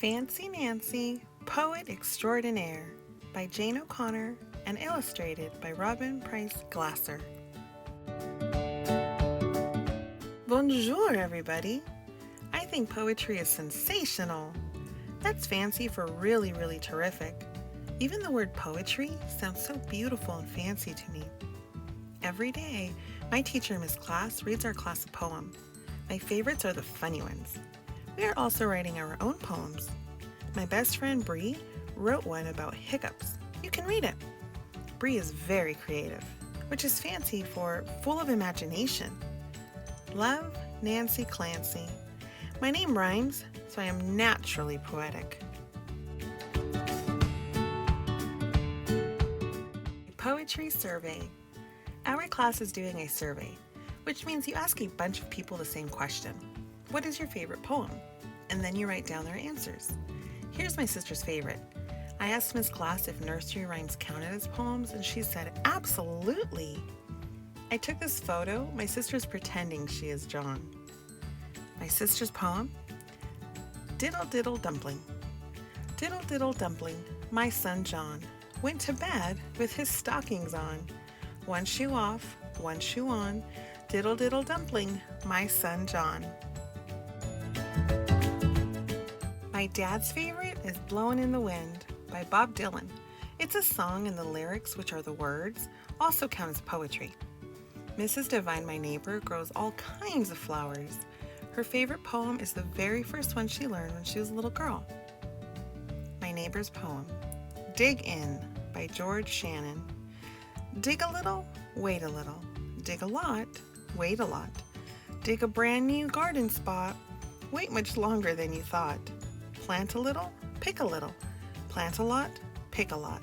Fancy Nancy, Poet Extraordinaire by Jane O'Connor and illustrated by Robin Price Glasser. Bonjour, everybody! I think poetry is sensational. That's fancy for really, really terrific. Even the word poetry sounds so beautiful and fancy to me. Every day, my teacher, Miss Class, reads our class a poem. My favorites are the funny ones. We are also writing our own poems. My best friend Bree wrote one about hiccups. You can read it. Bree is very creative, which is fancy for full of imagination. Love, Nancy Clancy. My name rhymes, so I am naturally poetic. Poetry survey. Our class is doing a survey, which means you ask a bunch of people the same question. What is your favorite poem? And then you write down their answers. Here's my sister's favorite. I asked Miss Glass if nursery rhymes counted as poems, and she said, absolutely. I took this photo. My sister's pretending she is John. My sister's poem, Diddle Diddle Dumpling. Diddle Diddle Dumpling, my son John, went to bed with his stockings on. One shoe off, one shoe on, diddle diddle dumpling, my son John. My dad's favorite is Blowin' in the Wind by Bob Dylan. It's a song, and the lyrics, which are the words, also count as poetry. Mrs. Devine, my neighbor, grows all kinds of flowers. Her favorite poem is the very first one she learned when she was a little girl. My neighbor's poem, Dig In by George Shannon. Dig a little, wait a little. Dig a lot, wait a lot. Dig a brand new garden spot, wait much longer than you thought. Plant a little, pick a little. Plant a lot, pick a lot.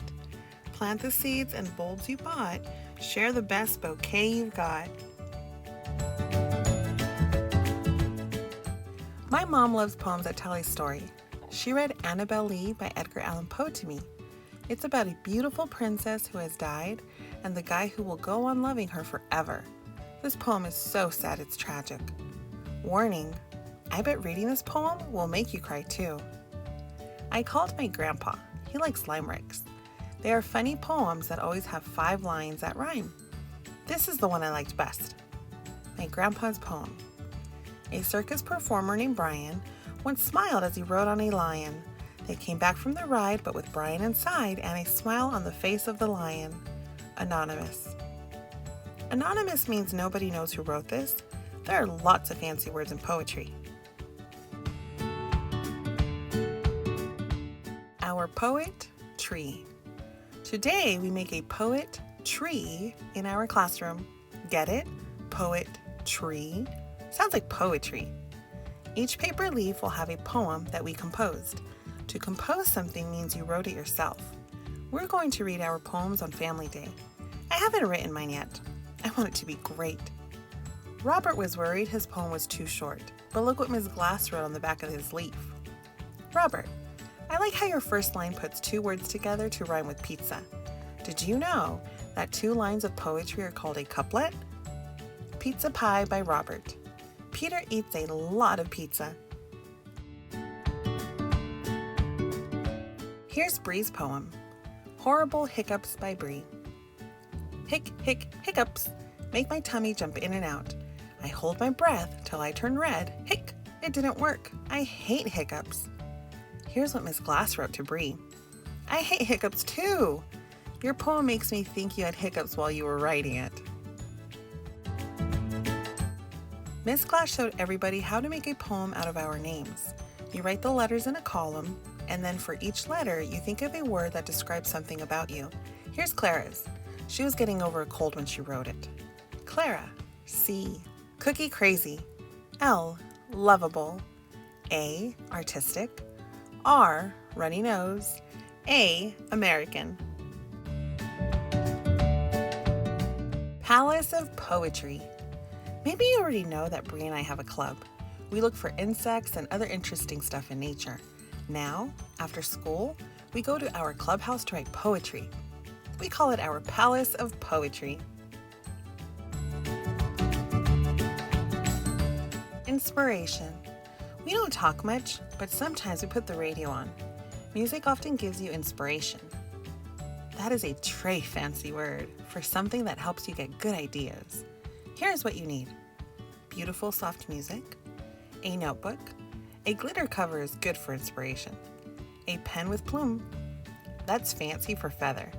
Plant the seeds and bulbs you bought. Share the best bouquet you've got. My mom loves poems that tell a story. She read Annabel Lee by Edgar Allan Poe to me. It's about a beautiful princess who has died and the guy who will go on loving her forever. This poem is so sad it's tragic. Warning, I bet reading this poem will make you cry too. I called my grandpa. He likes limericks. They are funny poems that always have 5 lines that rhyme. This is the one I liked best. My grandpa's poem. A circus performer named Brian once smiled as he rode on a lion. They came back from the ride, but with Brian inside and a smile on the face of the lion. Anonymous. Anonymous means nobody knows who wrote this. There are lots of fancy words in poetry. Our poet tree. Today we make a poet tree in our classroom. Get it? Poet tree. Sounds like poetry. Each paper leaf will have a poem that we composed. To compose something means you wrote it yourself. We're going to read our poems on Family Day. I haven't written mine yet. I want it to be great. Robert was worried his poem was too short, but look what Ms. Glass wrote on the back of his leaf. Robert, I like how your first line puts 2 words together to rhyme with pizza. Did you know that 2 lines of poetry are called a couplet? Pizza Pie by Robert. Peter eats a lot of pizza. Here's Bree's poem, Horrible Hiccups by Bree. Hic, hic, hiccups, make my tummy jump in and out. I hold my breath till I turn red. Hic, it didn't work. I hate hiccups. Here's what Miss Glass wrote to Bree. I hate hiccups too. Your poem makes me think you had hiccups while you were writing it. Miss Glass showed everybody how to make a poem out of our names. You write the letters in a column, and then for each letter, you think of a word that describes something about you. Here's Clara's. She was getting over a cold when she wrote it. Clara. C. Cookie crazy. L. Lovable. A. Artistic. R. Runny nose. A. American. Palace of Poetry. Maybe you already know that Bree and I have a club. We look for insects and other interesting stuff in nature. Now, after school, we go to our clubhouse to write poetry. We call it our Palace of Poetry. Inspiration. We don't talk much, but sometimes we put the radio on. Music often gives you inspiration. That is a très fancy word for something that helps you get good ideas. Here's what you need. Beautiful soft music, a notebook, a glitter cover is good for inspiration, a pen with plume, that's fancy for feather,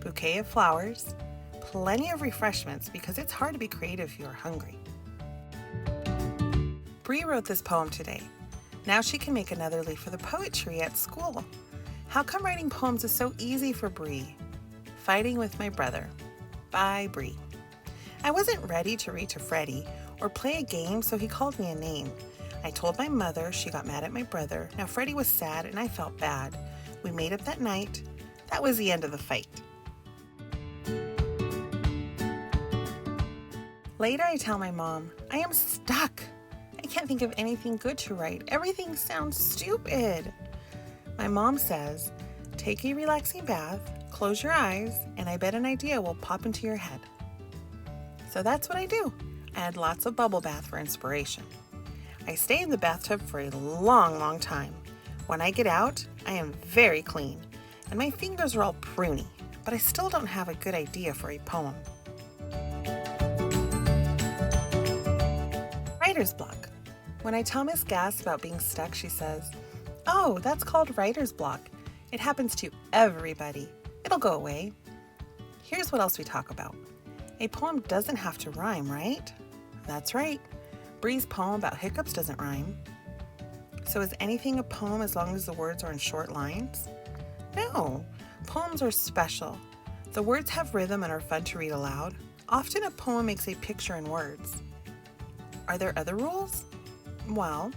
bouquet of flowers, plenty of refreshments because it's hard to be creative if you are hungry. Bree wrote this poem today. Now she can make another leaf for the poetry at school. How come writing poems is so easy for Bree? Fighting with my brother. By Bree. I wasn't ready to read to Freddie or play a game, so he called me a name. I told my mother, she got mad at my brother. Now Freddie was sad and I felt bad. We made up that night. That was the end of the fight. Later I tell my mom, I am stuck. I can't think of anything good to write. Everything sounds stupid. My mom says, take a relaxing bath, close your eyes, and I bet an idea will pop into your head. So that's what I do. I add lots of bubble bath for inspiration. I stay in the bathtub for a long time. When I get out, I am very clean, and my fingers are all pruny, but I still don't have a good idea for a poem. Writer's block. When I tell Miss Gass about being stuck, she says, oh, that's called writer's block. It happens to everybody. It'll go away. Here's what else we talk about. A poem doesn't have to rhyme, right? That's right. Bree's poem about hiccups doesn't rhyme. So is anything a poem as long as the words are in short lines? No. Poems are special. The words have rhythm and are fun to read aloud. Often a poem makes a picture in words. Are there other rules? Well,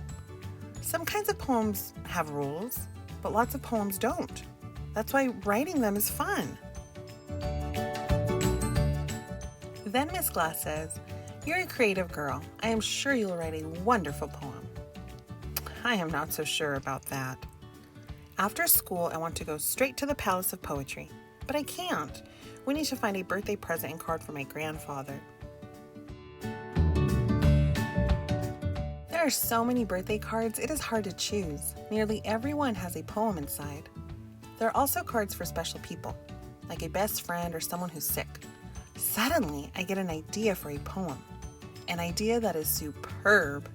some kinds of poems have rules, but lots of poems don't. That's why writing them is fun. Then Miss Glass says, you're a creative girl. I am sure you'll write a wonderful poem. I am not so sure about that. After school, I want to go straight to the Palace of Poetry, but I can't. We need to find a birthday present and card for my grandfather. There are so many birthday cards, it is hard to choose. Nearly everyone has a poem inside. There are also cards for special people, like a best friend or someone who's sick. Suddenly, I get an idea for a poem. An idea that is superb.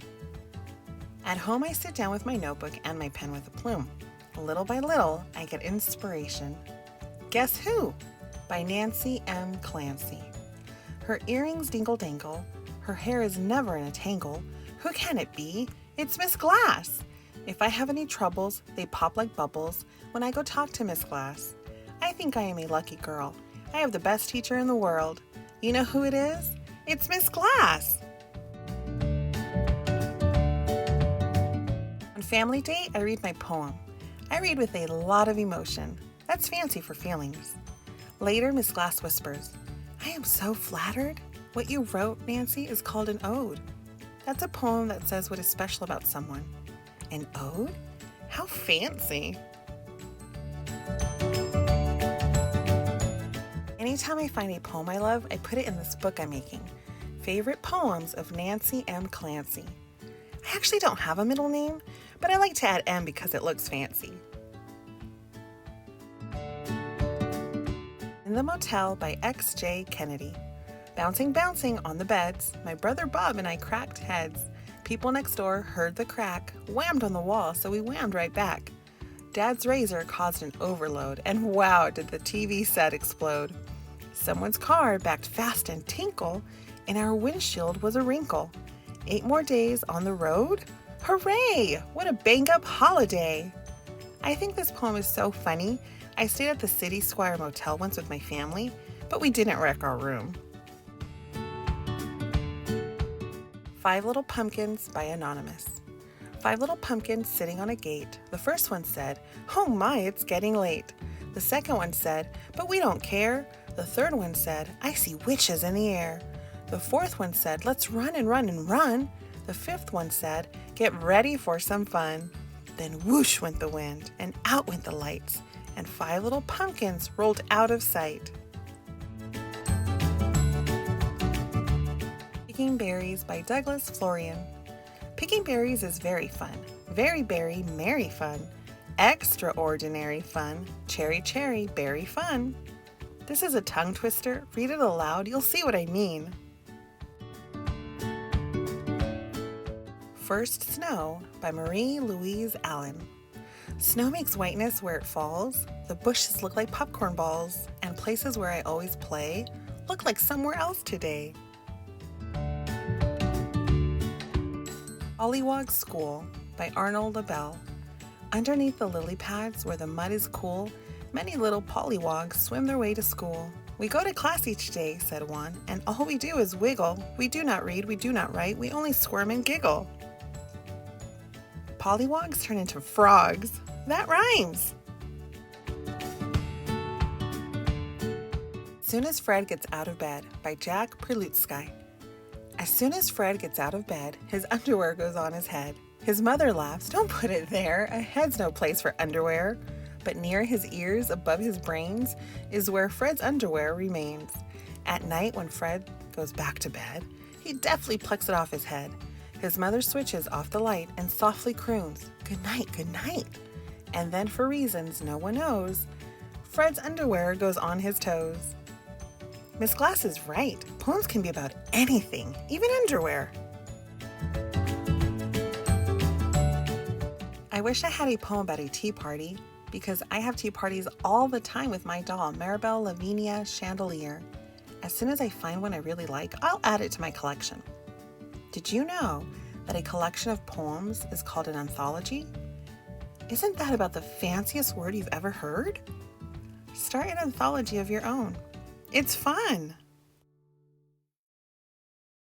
At home, I sit down with my notebook and my pen with a plume. Little by little, I get inspiration. Guess Who? By Nancy M. Clancy. Her earrings dingle-dangle. Her hair is never in a tangle. Who can it be? It's Miss Glass. If I have any troubles, they pop like bubbles when I go talk to Miss Glass. I think I am a lucky girl. I have the best teacher in the world. You know who it is? It's Miss Glass. On family day, I read my poem. I read with a lot of emotion. That's fancy for feelings. Later, Miss Glass whispers, I am so flattered. What you wrote, Nancy, is called an ode. That's a poem that says what is special about someone. An ode? How fancy. Anytime I find a poem I love, I put it in this book I'm making. Favorite Poems of Nancy M. Clancy. I actually don't have a middle name, but I like to add M because it looks fancy. In the Motel by X.J. Kennedy. Bouncing on the beds, my brother Bob and I cracked heads. People next door heard the crack, whammed on the wall, so we whammed right back. Dad's razor caused an overload, and wow, did the TV set explode. Someone's car backed fast and tinkle, and our windshield was a wrinkle. 8 more days on the road? Hooray! What a bang-up holiday! I think this poem is so funny. I stayed at the City Squire Motel once with my family, but we didn't wreck our room. 5 Little Pumpkins by Anonymous. 5 little pumpkins sitting on a gate. The first one said, oh my, it's getting late. The second one said, but we don't care. The third one said, I see witches in the air. The fourth one said, let's run and run and run. The fifth one said, get ready for some fun. Then whoosh went the wind, and out went the lights, and 5 little pumpkins rolled out of sight. Picking Berries by Douglas Florian. Picking berries is very fun. Very berry, merry fun. Extraordinary fun. Cherry, cherry, berry fun. This is a tongue twister. Read it aloud. You'll see what I mean. First Snow by Marie Louise Allen. Snow makes whiteness where it falls. The bushes look like popcorn balls, and places where I always play look like somewhere else today. Pollywog School by Arnold LaBelle. Underneath the lily pads where the mud is cool, many little pollywogs swim their way to school. We go to class each day, said one, and all we do is wiggle. We do not read, we do not write, we only squirm and giggle. Pollywogs turn into frogs. That rhymes! Soon as Fred Gets Out of Bed by Jack Prelutsky. As soon as Fred gets out of bed, his underwear goes on his head. His mother laughs, "Don't put it there, a head's no place for underwear." But near his ears, above his brains, is where Fred's underwear remains. At night when Fred goes back to bed, he deftly plucks it off his head. His mother switches off the light and softly croons, "Good night, good night." And then for reasons no one knows, Fred's underwear goes on his toes. Miss Glass is right. Poems can be about anything, even underwear. I wish I had a poem about a tea party, because I have tea parties all the time with my doll, Maribel Lavinia Chandelier. As soon as I find one I really like, I'll add it to my collection. Did you know that a collection of poems is called an anthology? Isn't that about the fanciest word you've ever heard? Start an anthology of your own. It's fun!